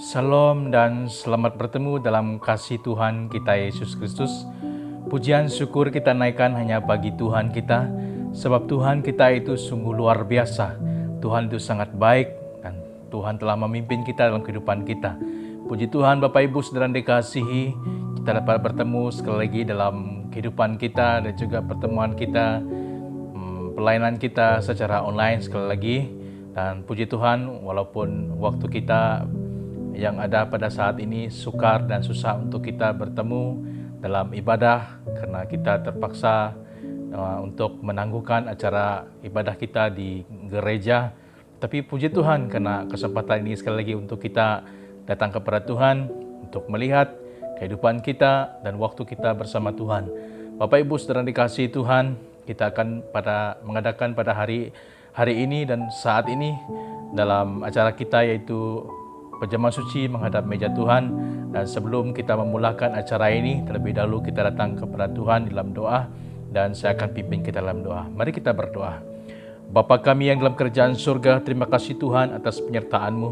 Salam dan selamat bertemu dalam kasih Tuhan kita Yesus Kristus. Pujian syukur kita naikkan hanya bagi Tuhan kita, sebab Tuhan kita itu sungguh luar biasa. Tuhan itu sangat baik dan Tuhan telah memimpin kita dalam kehidupan kita. Puji Tuhan Bapak Ibu Saudara dikasihi, kita dapat bertemu sekali lagi dalam kehidupan kita dan juga pertemuan kita, pelayanan kita secara online sekali lagi. Dan puji Tuhan, walaupun waktu kita yang ada pada saat ini sukar dan susah untuk kita bertemu dalam ibadah karena kita terpaksa untuk menangguhkan acara ibadah kita di gereja. Tapi puji Tuhan karena kesempatan ini sekali lagi untuk kita datang kepada Tuhan untuk melihat kehidupan kita dan waktu kita bersama Tuhan. Bapak Ibu Saudara dikasihi Tuhan, kita akan mengadakan pada hari ini dan saat ini dalam acara kita yaitu Perjamuan Suci menghadap meja Tuhan. Dan sebelum kita memulakan acara ini, terlebih dahulu kita datang kepada Tuhan dalam doa, dan saya akan pimpin kita dalam doa. Mari kita berdoa. Bapa kami yang dalam kerajaan surga, terima kasih Tuhan atas penyertaan-Mu.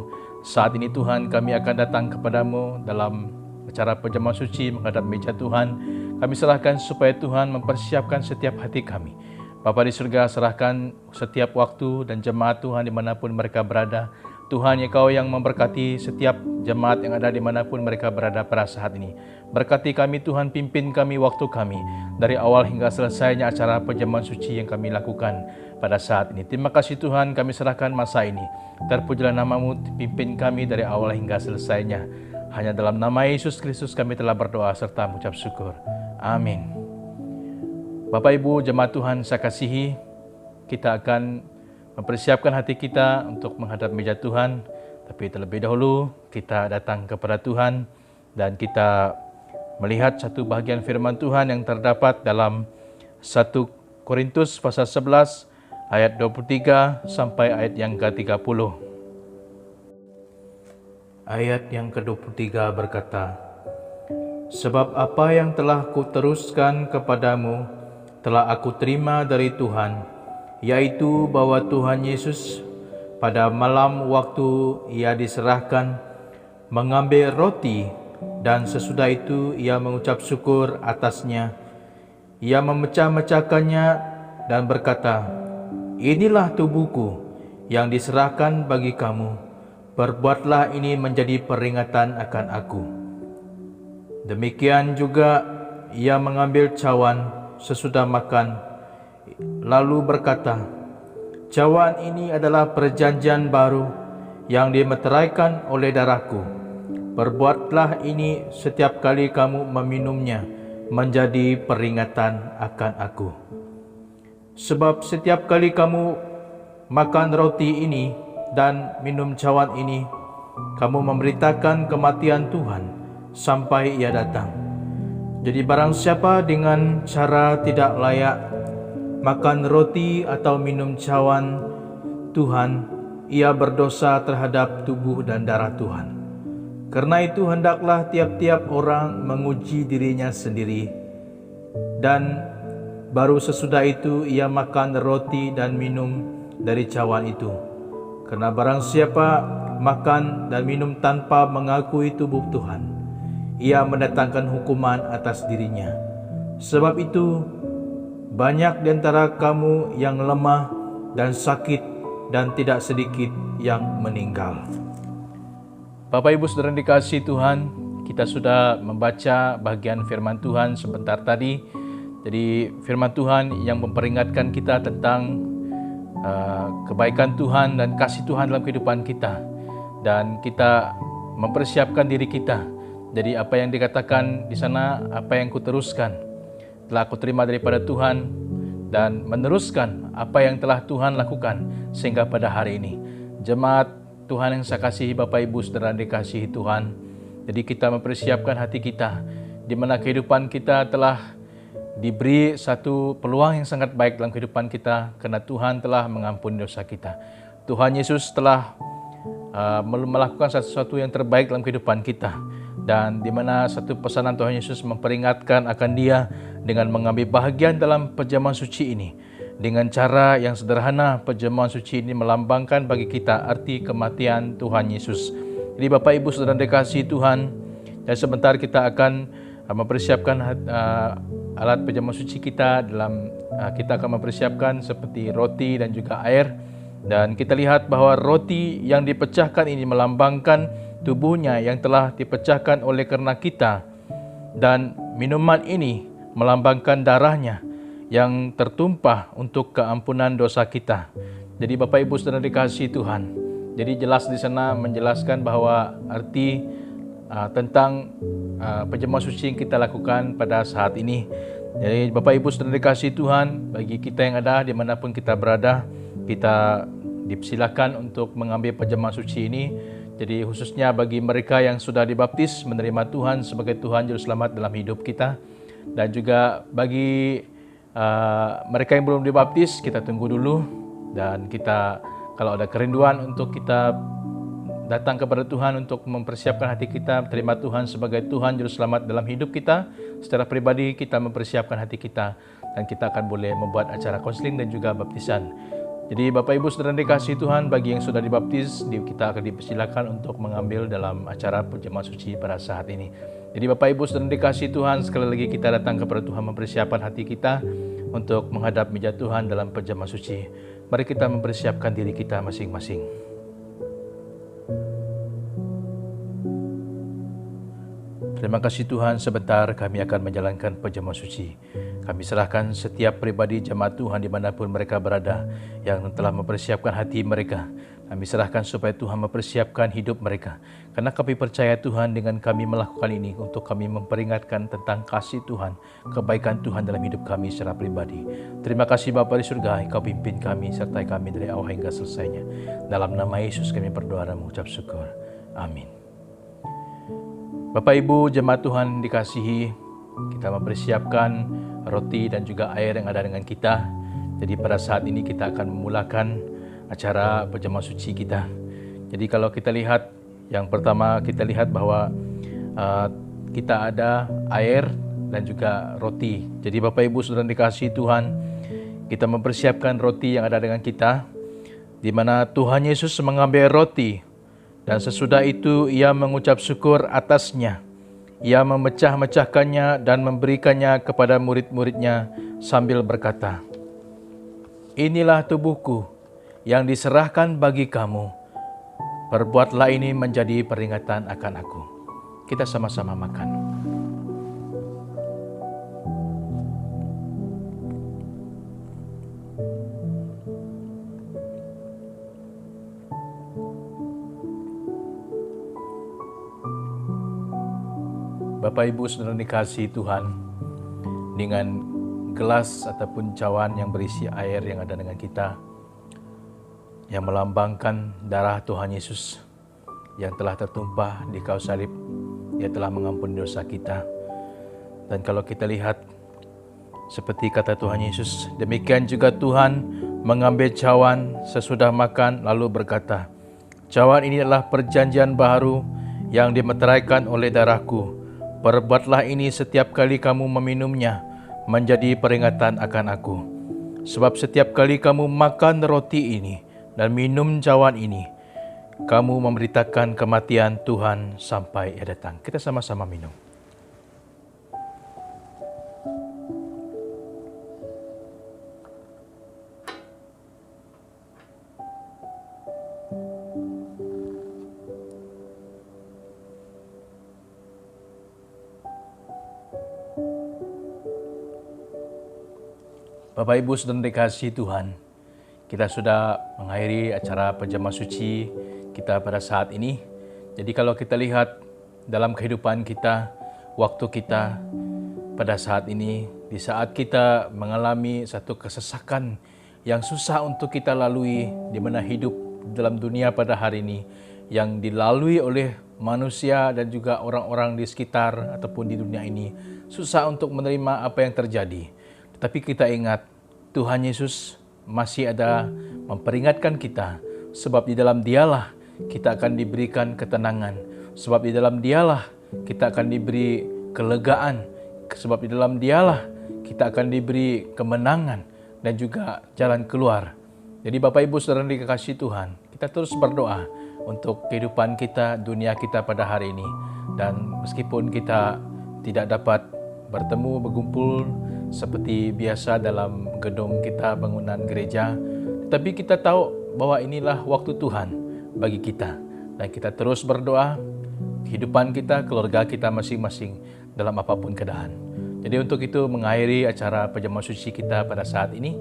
Saat ini Tuhan, kami akan datang kepadamu dalam acara Perjamuan Suci menghadap meja Tuhan. Kami serahkan supaya Tuhan mempersiapkan setiap hati kami. Bapa di surga, serahkan setiap waktu dan jemaat Tuhan dimanapun mereka berada. Tuhan, Engkau yang memberkati setiap jemaat yang ada dimanapun mereka berada pada saat ini. Berkati kami Tuhan, pimpin kami waktu kami, dari awal hingga selesainya acara perjamuan suci yang kami lakukan pada saat ini. Terima kasih Tuhan, kami serahkan masa ini. Terpujilah nama-Mu, pimpin kami dari awal hingga selesainya. Hanya dalam nama Yesus Kristus kami telah berdoa serta mengucap syukur. Amin. Bapak Ibu jemaat Tuhan saya kasihi, kita akan mempersiapkan hati kita untuk menghadap meja Tuhan. Tapi terlebih dahulu kita datang kepada Tuhan dan kita melihat satu bahagian firman Tuhan yang terdapat dalam 1 Korintus pasal 11 ayat 23 sampai ayat yang ke-30. Ayat yang ke-23 berkata, "Sebab apa yang telah kuteruskan kepadamu telah aku terima dari Tuhan, yaitu bahwa Tuhan Yesus pada malam waktu Ia diserahkan mengambil roti, dan sesudah itu Ia mengucap syukur atasnya. Ia memecah-mecahkannya dan berkata, 'Inilah tubuhku yang diserahkan bagi kamu. Perbuatlah ini menjadi peringatan akan aku.' Demikian juga Ia mengambil cawan sesudah makan, lalu berkata, 'Cawan ini adalah perjanjian baru yang dimeteraikan oleh darahku. Perbuatlah ini setiap kali kamu meminumnya menjadi peringatan akan aku. Sebab setiap kali kamu makan roti ini dan minum cawan ini, kamu memberitakan kematian Tuhan sampai Ia datang. Jadi barang siapa dengan cara tidak layak makan roti atau minum cawan Tuhan, ia berdosa terhadap tubuh dan darah Tuhan. Karena itu hendaklah tiap-tiap orang menguji dirinya sendiri, dan baru sesudah itu ia makan roti dan minum dari cawan itu. Karena barang siapa makan dan minum tanpa mengakui tubuh Tuhan, ia mendatangkan hukuman atas dirinya. Sebab itu banyak di antara kamu yang lemah dan sakit, dan tidak sedikit yang meninggal." Bapak Ibu Saudara dikasihi Tuhan, kita sudah membaca bagian firman Tuhan sebentar tadi. Jadi firman Tuhan yang memperingatkan kita tentang kebaikan Tuhan dan kasih Tuhan dalam kehidupan kita, dan kita mempersiapkan diri kita. Jadi apa yang dikatakan di sana, apa yang kuteruskan telah aku terima daripada Tuhan, dan meneruskan apa yang telah Tuhan lakukan sehingga pada hari ini. Jemaat Tuhan yang saya kasihi, Bapak Ibu Saudara dikasihi Tuhan, jadi kita mempersiapkan hati kita, di mana kehidupan kita telah diberi satu peluang yang sangat baik dalam kehidupan kita, karena Tuhan telah mengampuni dosa kita. Tuhan Yesus telah melakukan sesuatu yang terbaik dalam kehidupan kita, dan di mana satu pesanan Tuhan Yesus memperingatkan akan Dia dengan mengambil bahagian dalam perjamuan suci ini. Dengan cara yang sederhana, perjamuan suci ini melambangkan bagi kita arti kematian Tuhan Yesus. Jadi Bapak Ibu Saudara dikasihi Tuhan, dan sebentar kita akan mempersiapkan alat pejama suci kita. Kita akan mempersiapkan seperti roti dan juga air. Dan kita lihat bahwa roti yang dipecahkan ini melambangkan tubuhnya yang telah dipecahkan oleh karena kita, dan minuman ini melambangkan darahnya yang tertumpah untuk keampunan dosa kita. Jadi Bapak Ibu Saudara dikasihi Tuhan, jadi jelas di sana menjelaskan bahwa arti tentang pejama suci yang kita lakukan pada saat ini. Jadi Bapak Ibu Saudara dikasihi Tuhan, bagi kita yang ada dimanapun kita berada, kita dipersilakan untuk mengambil pejama suci ini. Jadi khususnya bagi mereka yang sudah dibaptis, menerima Tuhan sebagai Tuhan Juru Selamat dalam hidup kita. Dan juga bagi mereka yang belum dibaptis, kita tunggu dulu. Dan kita kalau ada kerinduan untuk kita datang kepada Tuhan untuk mempersiapkan hati kita, terima Tuhan sebagai Tuhan Juru Selamat dalam hidup kita. Secara pribadi kita mempersiapkan hati kita, dan kita akan boleh membuat acara konseling dan juga baptisan. Jadi Bapak Ibu Saudara dikasihi Tuhan, bagi yang sudah dibaptis, kita akan dipersilakan untuk mengambil dalam acara pejama suci pada saat ini. Jadi Bapak Ibu Saudara dikasihi Tuhan, sekali lagi kita datang kepada Tuhan mempersiapkan hati kita untuk menghadap meja Tuhan dalam pejama suci. Mari kita mempersiapkan diri kita masing-masing. Terima kasih Tuhan, sebentar kami akan menjalankan pejama suci. Kami serahkan setiap pribadi jemaat Tuhan dimanapun mereka berada yang telah mempersiapkan hati mereka. Kami serahkan supaya Tuhan mempersiapkan hidup mereka. Karena kami percaya Tuhan, dengan kami melakukan ini untuk kami memperingatkan tentang kasih Tuhan, kebaikan Tuhan dalam hidup kami secara pribadi. Terima kasih Bapa di surga, Engkau pimpin kami, sertai kami dari awal hingga selesainya. Dalam nama Yesus kami berdoa dan mengucap syukur. Amin. Bapak Ibu jemaat Tuhan dikasihi, kita mempersiapkan roti dan juga air yang ada dengan kita. Jadi pada saat ini kita akan memulakan acara pejama suci kita. Jadi kalau kita lihat, yang pertama kita lihat bahwa kita ada air dan juga roti. Jadi Bapak Ibu Saudara dikasihi Tuhan, kita mempersiapkan roti yang ada dengan kita, di mana Tuhan Yesus mengambil roti, dan sesudah itu ia mengucap syukur atasnya. Ia memecah-mecahkannya dan memberikannya kepada murid-muridnya sambil berkata, "Inilah tubuhku yang diserahkan bagi kamu. Perbuatlah ini menjadi peringatan akan aku." Kita sama-sama makan. Bapak Ibu Saudara dikasihi Tuhan, dengan gelas ataupun cawan yang berisi air yang ada dengan kita, yang melambangkan darah Tuhan Yesus yang telah tertumpah di kayu salib. Dia telah mengampuni dosa kita. Dan kalau kita lihat seperti kata Tuhan Yesus, demikian juga Tuhan mengambil cawan sesudah makan lalu berkata, "Cawan ini adalah perjanjian baru yang dimeteraikan oleh darahku. Perbuatlah ini setiap kali kamu meminumnya menjadi peringatan akan aku. Sebab setiap kali kamu makan roti ini dan minum cawan ini, kamu memberitakan kematian Tuhan sampai ia datang." Kita sama-sama minum. Bapak Ibu Saudara dikasihi Tuhan, kita sudah mengakhiri acara pejama suci kita pada saat ini. Jadi kalau kita lihat dalam kehidupan kita, waktu kita pada saat ini, di saat kita mengalami satu kesesakan yang susah untuk kita lalui, di mana hidup dalam dunia pada hari ini yang dilalui oleh manusia dan juga orang-orang di sekitar ataupun di dunia ini, susah untuk menerima apa yang terjadi. Tetapi kita ingat, Tuhan Yesus masih ada memperingatkan kita, sebab di dalam Dialah kita akan diberikan ketenangan, sebab di dalam Dialah kita akan diberi kelegaan, sebab di dalam Dialah kita akan diberi kemenangan dan juga jalan keluar. Jadi Bapak Ibu Saudara dikasihi Tuhan, kita terus berdoa untuk kehidupan kita, dunia kita pada hari ini. Dan meskipun kita tidak dapat bertemu, berkumpul seperti biasa dalam gedung kita, bangunan gereja, tetapi kita tahu bahwa inilah waktu Tuhan bagi kita. Dan kita terus berdoa, kehidupan kita, keluarga kita masing-masing dalam apapun keadaan. Jadi untuk itu mengakhiri acara perjamuan suci kita pada saat ini,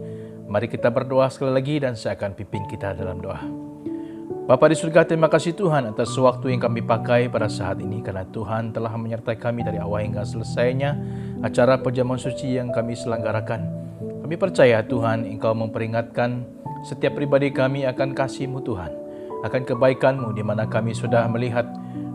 mari kita berdoa sekali lagi dan saya akan pimpin kita dalam doa. Bapa di surga, terima kasih Tuhan atas waktu yang kami pakai pada saat ini, karena Tuhan telah menyertai kami dari awal hingga selesainya acara perjamuan suci yang kami selenggarakan. Kami percaya Tuhan, Engkau memperingatkan setiap pribadi kami akan kasih-Mu Tuhan, akan kebaikan-Mu, di mana kami sudah melihat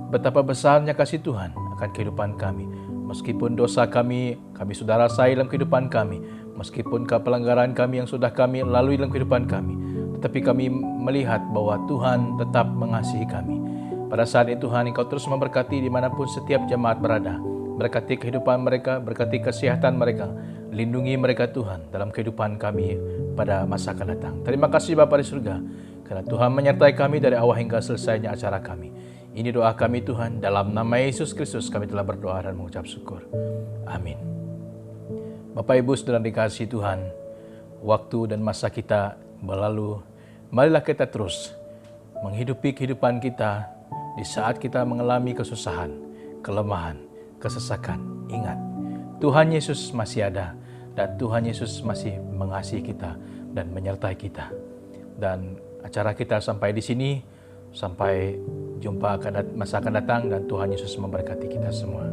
betapa besarnya kasih Tuhan akan kehidupan kami. Meskipun dosa kami sudah rasai dalam kehidupan kami, meskipun pelanggaran kami yang sudah kami lalui dalam kehidupan kami, tetapi kami melihat bahwa Tuhan tetap mengasihi kami. Pada saat itu Tuhan, Engkau terus memberkati dimanapun setiap jemaat berada. Berkati kehidupan mereka, berkati kesehatan mereka, lindungi mereka Tuhan dalam kehidupan kami pada masa akan datang. Terima kasih Bapa di surga, karena Tuhan menyertai kami dari awal hingga selesainya acara kami. Ini doa kami Tuhan, dalam nama Yesus Kristus kami telah berdoa dan mengucap syukur. Amin. Bapak Ibu saudara dikasihi Tuhan, waktu dan masa kita berlalu. Marilah kita terus menghidupi kehidupan kita di saat kita mengalami kesusahan, kelemahan, kesesakan. Ingat, Tuhan Yesus masih ada dan Tuhan Yesus masih mengasihi kita dan menyertai kita. Dan acara kita sampai di sini. Sampai jumpa masa akan datang dan Tuhan Yesus memberkati kita semua.